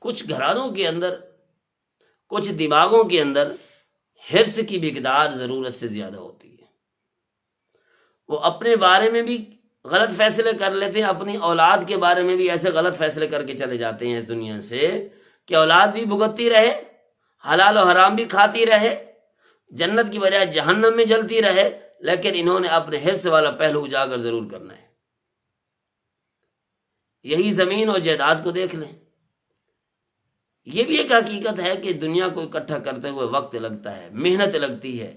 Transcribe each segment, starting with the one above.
کچھ گھرانوں کے اندر، کچھ دماغوں کے اندر حرص کی مقدار ضرورت سے زیادہ ہوتی ہے، وہ اپنے بارے میں بھی غلط فیصلے کر لیتے ہیں، اپنی اولاد کے بارے میں بھی ایسے غلط فیصلے کر کے چلے جاتے ہیں اس دنیا سے کہ اولاد بھی بھگتتی رہے، حلال و حرام بھی کھاتی رہے، جنت کی بجائے جہنم میں جلتی رہے، لیکن انہوں نے اپنے حرص والا پہلو اجاگر ضرور کرنا ہے۔ یہی زمین اور جائیداد کو دیکھ لیں، یہ بھی ایک حقیقت ہے کہ دنیا کو اکٹھا کرتے ہوئے وقت لگتا ہے، محنت لگتی ہے،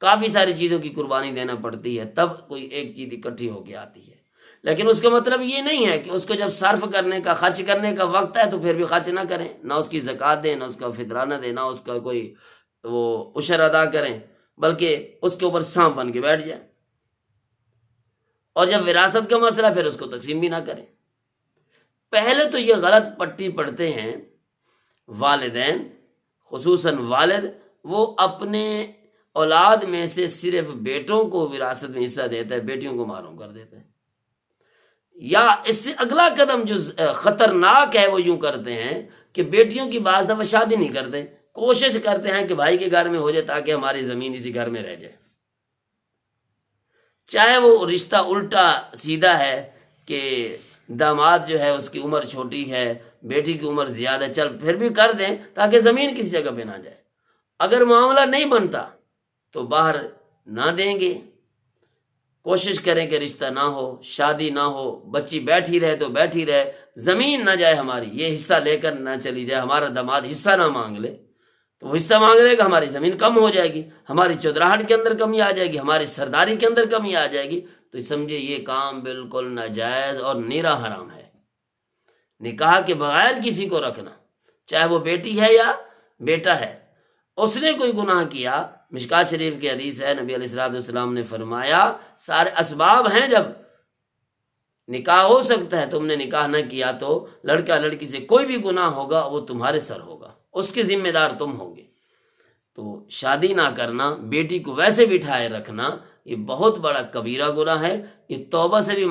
کافی ساری چیزوں کی قربانی دینا پڑتی ہے، تب کوئی ایک چیز اکٹھی ہو کے آتی ہے۔ لیکن اس کا مطلب یہ نہیں ہے کہ اس کو جب صرف کرنے کا، خرچ کرنے کا وقت ہے تو پھر بھی خرچ نہ کریں، نہ اس کی زکوٰۃ دیں، نہ اس کا فطرانہ دیں، نہ اس کا کوئی وہ عشر ادا کریں، بلکہ اس کے اوپر سانپ بن کے بیٹھ جائیں، اور جب وراثت کا مسئلہ پھر اس کو تقسیم بھی نہ کریں۔ پہلے تو یہ غلط پٹی پڑھتے ہیں والدین، خصوصاً والد، وہ اپنے اولاد میں سے صرف بیٹوں کو وراثت میں حصہ دیتا ہے، بیٹیوں کو محروم کر دیتا ہے۔ یا اس سے اگلا قدم جو خطرناک ہے وہ یوں کرتے ہیں کہ بیٹیوں کی بعض دفعہ شادی نہیں کرتے، کوشش کرتے ہیں کہ بھائی کے گھر میں ہو جائے تاکہ ہماری زمین اسی گھر میں رہ جائے، چاہے وہ رشتہ الٹا سیدھا ہے کہ داماد جو ہے اس کی عمر چھوٹی ہے، بیٹی کی عمر زیادہ، چل پھر بھی کر دیں تاکہ زمین کسی جگہ پہ نہ جائے۔ اگر معاملہ نہیں بنتا تو باہر نہ دیں گے، کوشش کریں کہ رشتہ نہ ہو، شادی نہ ہو، بچی بیٹھی رہے تو بیٹھی رہے، زمین نہ جائے ہماری، یہ حصہ لے کر نہ چلی جائے، ہمارا داماد حصہ نہ مانگ لے، تو وہ حصہ مانگ لے گا، ہماری زمین کم ہو جائے گی، ہماری چودراہٹ کے اندر کمی آ جائے گی، ہماری سرداری کے اندر کمی آ جائے گی، تو سمجھے یہ کام بالکل ناجائز اور نیرا حرام ہے۔ نکاح کے بغیر کسی کو رکھنا، چاہے وہ بیٹی ہے یا بیٹا ہے، اس نے کوئی گناہ کیا، مشکات شریف کی حدیث ہے، نبی علیہ السلام نے فرمایا سارے اسباب ہیں، جب نکاح ہو سکتا ہے، تم نے نکاح نہ کیا تو لڑکا لڑکی سے کوئی بھی گناہ ہوگا وہ تمہارے سر ہوگا، اس کے ذمہ دار تم ہوگے۔ تو شادی نہ کرنا، بیٹی کو ویسے بٹھائے رکھنا، یہ بہت بڑا کبیرہ گناہ ہے، یہ توبہ سے ہی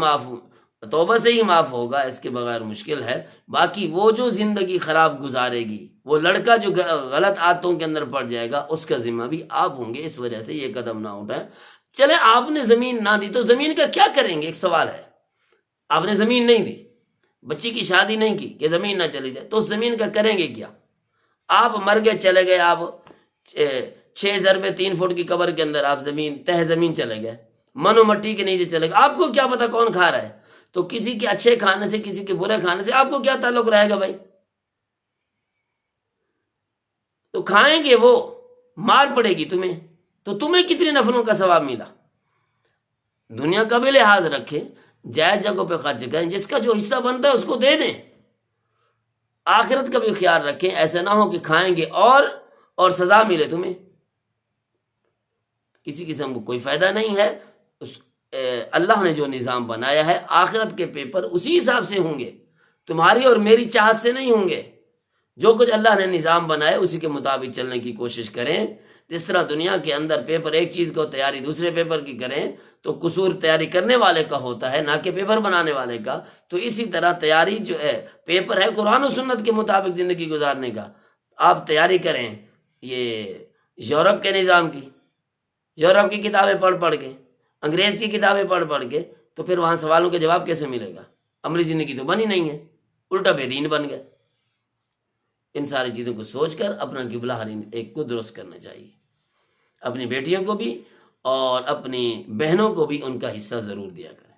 معاف ہوگا، اس کے بغیر مشکل ہے۔ باقی وہ جو زندگی خراب گزارے گی، وہ لڑکا جو غلط عادتوں کے اندر پڑ جائے گا، اس کا ذمہ بھی آپ ہوں گے، اس وجہ سے یہ قدم نہ اٹھائیں۔ چلے آپ نے زمین نہ دی تو زمین کا کیا کریں گے؟ ایک سوال ہے، آپ نے زمین نہیں دی، بچی کی شادی نہیں کی کہ زمین نہ چلی جائے، تو اس زمین کا کریں گے کیا؟ آپ مر گئے، چلے گئے، آپ 6 ضرب 3 فٹ کی قبر کے اندر آپ تہ زمین چلے گئے، من و مٹی کے نیچے چلے گئے، آپ کو کیا پتا کون کھا رہا ہے؟ تو کسی کے اچھے کھانے سے، کسی کے برے کھانے سے آپ کو کیا تعلق رہے گا بھائی؟ تو کھائیں گے، وہ مار پڑے گی تمہیں، تو تمہیں کتنے نفلوں کا ثواب ملا؟ دنیا کا بھی لحاظ رکھیں، جائز جگہوں پہ خرچ کریں، جس کا جو حصہ بنتا ہے اس کو دے دیں، آخرت کا بھی خیال رکھیں، ایسا نہ ہو کہ کھائیں گے اور سزا ملے تمہیں، کسی قسم کو کوئی فائدہ نہیں ہے۔ اللہ نے جو نظام بنایا ہے، آخرت کے پیپر اسی حساب سے ہوں گے، تمہاری اور میری چاہت سے نہیں ہوں گے، جو کچھ اللہ نے نظام بنایا اسی کے مطابق چلنے کی کوشش کریں۔ جس طرح دنیا کے اندر پیپر ایک چیز کو تیاری دوسرے پیپر کی کریں تو قصور تیاری کرنے والے کا ہوتا ہے، نہ کہ پیپر بنانے والے کا، تو اسی طرح تیاری جو ہے پیپر ہے قرآن و سنت کے مطابق زندگی گزارنے کا۔ آپ تیاری کریں یہ یورپ کے نظام کی، یورپ کی کتابیں پڑھ کے، انگریز کی کتابیں پڑھ کے، تو پھر وہاں سوالوں کے جواب کیسے ملے گا؟ عملی زندگی تو بنی نہیں ہے، الٹا بے دین بن گئے۔ ان ساری چیزوں کو سوچ کر اپنا قبلہ ہر ایک کو درست کرنا چاہیے، اپنی بیٹیوں کو بھی اور اپنی بہنوں کو بھی ان کا حصہ ضرور دیا کریں۔